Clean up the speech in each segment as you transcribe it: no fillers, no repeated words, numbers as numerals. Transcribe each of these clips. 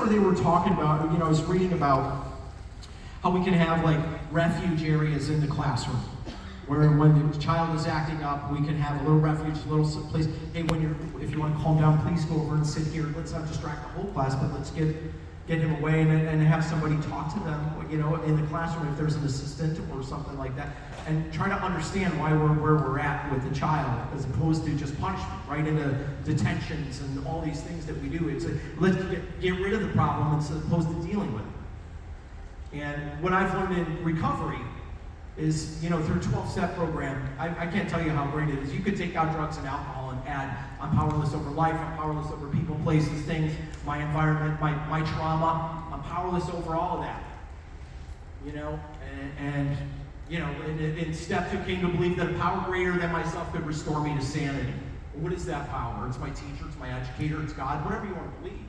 where they were talking about, I was reading about how we can have like refuge areas in the classroom, where when the child is acting up, we can have a little refuge, a little place. Hey, if you want to calm down, please go over and sit here. Let's not distract the whole class, but let's get him away and have somebody talk to them, in the classroom if there's an assistant or something like that, and try to understand why we're where we're at with the child, as opposed to just punishment, right into detentions and all these things that we do. It's like, let's get rid of the problem as opposed to dealing with it. And what I've learned in recovery is, through 12-step program, I can't tell you how great it is. You could take out drugs and alcohol and add, I'm powerless over life, I'm powerless over people, places, things, my environment, my trauma, I'm powerless over all of that. In step 2 came to believe that a power greater than myself could restore me to sanity. What is that power? It's my teacher, it's my educator, it's God, whatever you want to believe.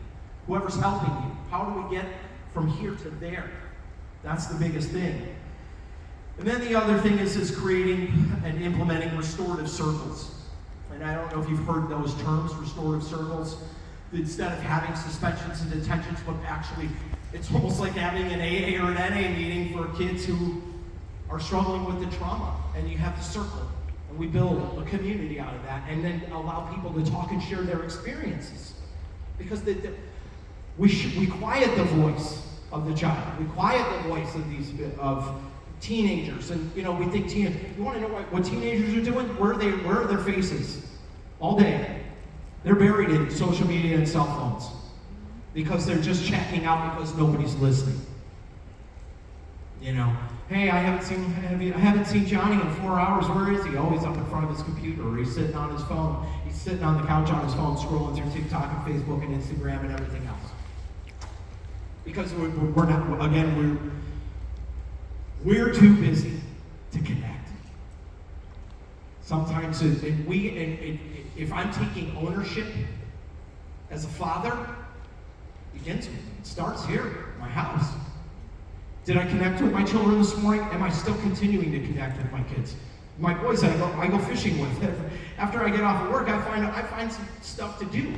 Whoever's helping you. How do we get from here to there? That's the biggest thing. And then the other thing is creating and implementing restorative circles. And I don't know if you've heard those terms, restorative circles. Instead of having suspensions and detentions, but actually it's almost like having an AA or an NA meeting for kids who are struggling with the trauma. And you have the circle. And we build a community out of that, and then allow people to talk and share their experiences. Because we quiet the voice of the child. We quiet the voice of teenagers. And we think you want to know what teenagers are doing? Where are their faces? All day. They're buried in social media and cell phones. Because they're just checking out because nobody's listening. Hey, I haven't seen Johnny in 4 hours. Where is he? Oh, he's up in front of his computer, or he's sitting on his phone. He's sitting on the couch on his phone, scrolling through TikTok and Facebook and Instagram and everything else. Because we're not, again, we're too busy to connect. Sometimes if I'm taking ownership as a father, it starts here, my house. Did I connect with my children this morning? Am I still continuing to connect with my kids? My boys I go fishing with. After I get off of work, I find some stuff to do.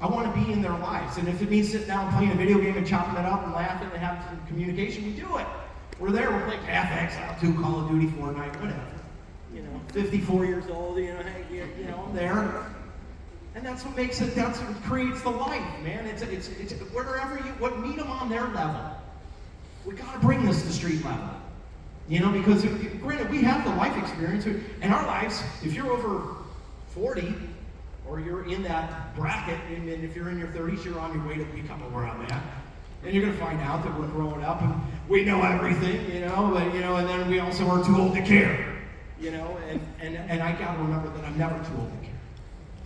I want to be in their lives. And if it means sitting down playing a video game and chopping it up and laughing and having some communication, we do it. We're there, we're playing FX, 2 Call of Duty, Fortnite, whatever. 54 years old, I'm there. And that's what makes it, that's what creates the life, man. It's wherever meet them on their level. We gotta bring this to street level. Because granted, we have the life experience. In our lives, if you're over 40, or you're in that bracket, and if you're in your 30s, you're on your way to becoming where I'm at. And you're gonna find out that we're growing up and we know everything, and then we also are too old to care. And I gotta remember that I'm never too old to care.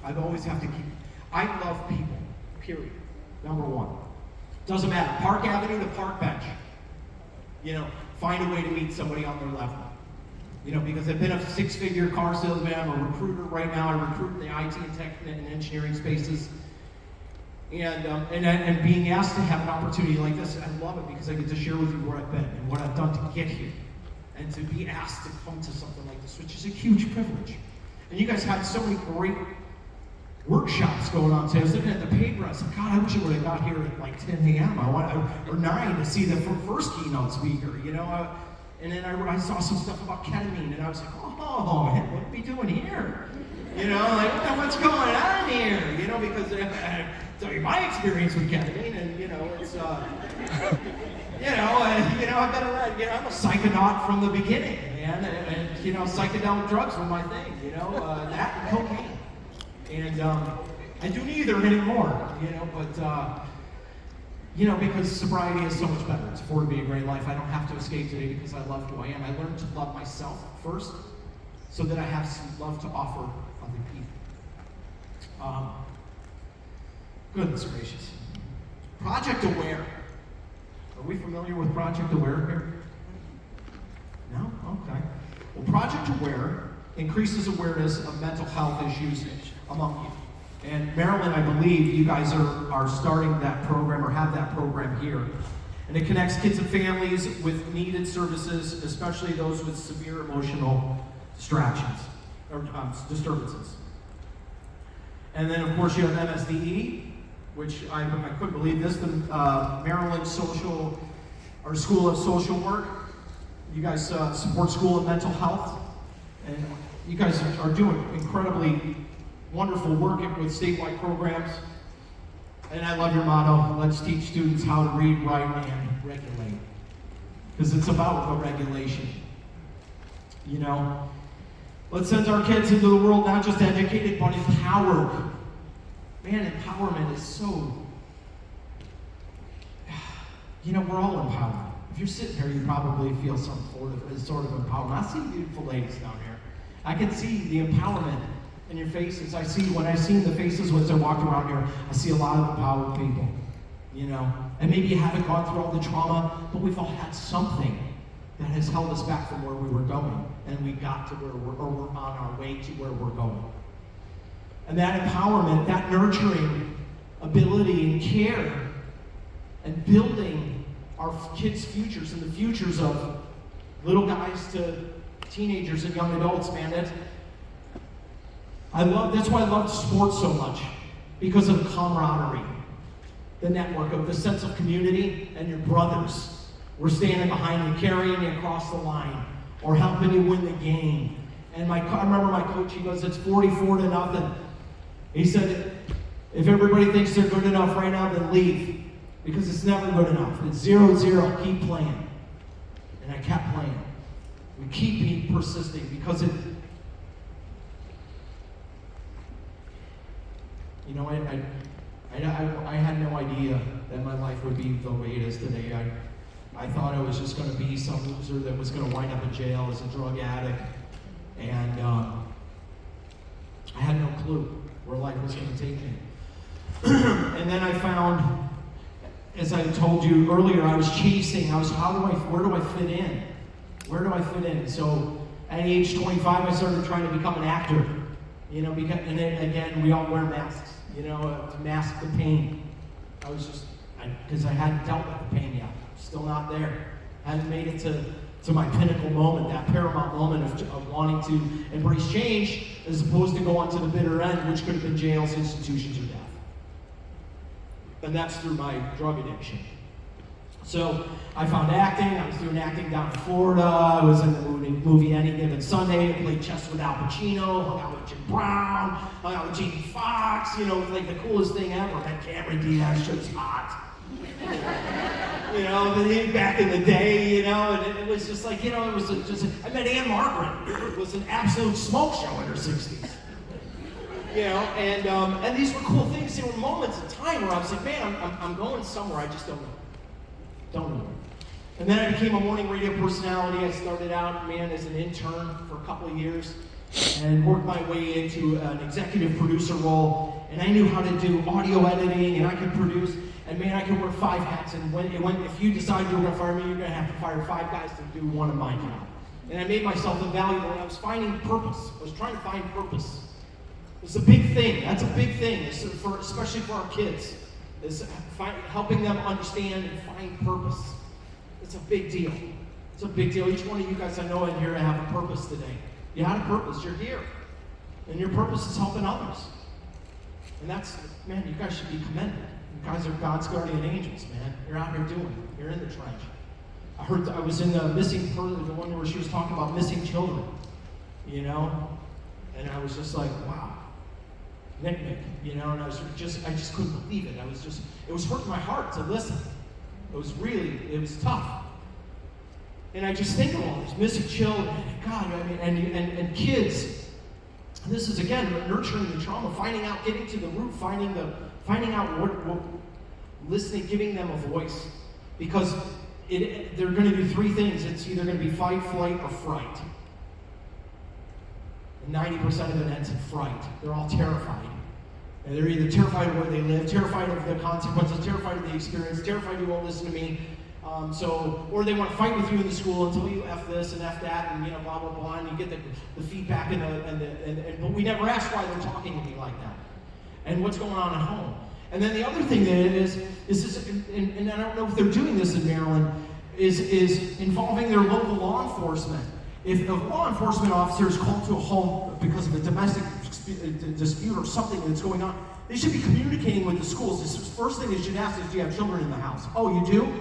I always have to I love people, period. Number one. Doesn't matter, Park Avenue to Park Bench. Find a way to meet somebody on their level. Because I've been a 6-figure car salesman, I'm a recruiter right now, I recruit in the IT and tech and engineering spaces. And being asked to have an opportunity like this, I love it because I get to share with you where I've been and what I've done to get here. And to be asked to come to something like this, which is a huge privilege. And you guys had so many great workshops going on today. I was looking at the paper, I said, God, I wish I would have got here at like 10 a.m. or 9 to see the first keynote speaker, And then I saw some stuff about ketamine, and I was like, oh, man, what are we doing here? What's going on here? Because I tell you my experience with ketamine, and it's, I've been around, I'm a psychonaut from the beginning, man, and psychedelic drugs were my thing, that and cocaine. And I do neither anymore, because sobriety is so much better. It's afforded me a great life. I don't have to escape today because I love who I am. I learned to love myself first so that I have some love to offer other people. Goodness gracious. Project Aware. Are we familiar with Project Aware here? No? Okay. Well, Project Aware increases awareness of mental health issues among you. And Maryland, I believe, you guys are starting that program or have that program here. And it connects kids and families with needed services, especially those with severe emotional distractions or disturbances. And then, of course, you have MSDE, which I couldn't believe this, the Maryland School of Social Work. You guys support School of Mental Health, and you guys are doing incredibly wonderful work with statewide programs. And I love your motto, let's teach students how to read, write, and regulate. Because it's about the regulation. You know? Let's send our kids into the world not just educated, but empowered. Man, empowerment is so... You know, we're all empowered. If you're sitting here, you probably feel some sort of empowerment. I see beautiful ladies down here. I can see the empowerment in your faces. When I see the faces as I walk around here, I see a lot of empowered people, you know. And maybe you haven't gone through all the trauma, but we've all had something that has held us back from where we were going, and we got to where we're on our way to where we're going. And that empowerment, that nurturing ability and care, and building our kids' futures and the futures of little guys to teenagers and young adults, man, that's why I love sports so much, because of the camaraderie, the network of the sense of community, and your brothers. We're standing behind you, carrying you across the line, or helping you win the game. And I remember my coach, he goes, it's 44-0. He said, if everybody thinks they're good enough right now, then leave, because it's never good enough. It's 0-0, keep playing. And I kept playing. We keep being persisting, because it, you know, I had no idea that my life would be the way it is today. I thought I was just going to be some loser that was going to wind up in jail as a drug addict. And I had no clue where life was going to take me. And then I found, as I told you earlier, I was chasing. Where do I fit in? Where do I fit in? So at age 25, I started trying to become an actor. You know, and then, again, we all wear masks, you know, to mask the pain. Because I hadn't dealt with the pain yet. Still not there. Hadn't made it to my pinnacle moment, that paramount moment of wanting to embrace change, as opposed to go on to the bitter end, which could have been jails, institutions, or death. And that's through my drug addiction. So I found acting. I was doing acting down in Florida. I was in the movie Any Given Sunday. I played chess with Al Pacino, hung out with Jim Brown, hung out with Jamie Foxx. You know, it was like the coolest thing ever. That Cameron Diaz show's hot. You know, back in the day, you know, and it was just like, you know, it was just, I met Anne Margaret. It was an absolute smoke show in her 60s. You know, and these were cool things. There were moments of time where I was like, man, I'm going somewhere, I just don't know. And then I became a morning radio personality. I started out, man, as an intern for a couple of years and worked my way into an executive producer role. And I knew how to do audio editing, and I could produce. And man, I could wear 5 hats. And if you decide you were going to fire me, you're going to have to fire 5 guys to do one of my job. And I made myself invaluable. And I was finding purpose. I was trying to find purpose. It's a big thing. That's a big thing, especially for our kids. Is helping them understand and find purpose. It's a big deal. It's a big deal. Each one of you guys I know in here have a purpose today. You had a purpose. You're here. And your purpose is helping others. And that's, man, you guys should be commended. You guys are God's guardian angels, man. You're out here doing it. You're in the trench. I was in the missing person, the one where she was talking about missing children. You know? And I was just like, wow. Nick, you know, and I just couldn't believe it. It was hurting my heart to listen. It was tough. And I just think of all these missing children, God, I mean, and kids. And this is, again, nurturing the trauma, finding out, getting to the root, finding out what listening, giving them a voice. Because they're going to do 3 things. It's either going to be fight, flight, or fright. 90% of it ends in fright. They're all terrified. And they're either terrified of where they live, terrified of the consequences, terrified of the experience, terrified you won't listen to me. Or they want to fight with you in the school and tell you F this and F that, and you know, blah, blah, blah, and you get the feedback but we never ask why they're talking to me like that. And what's going on at home. And then the other thing that it is this, and I don't know if they're doing this in Maryland, is involving their local law enforcement. If a law enforcement officer is called to a home because of a domestic dispute or something that's going on, They should be communicating with the schools. This is the first thing they should ask is, do you have children in the house? Oh, you do?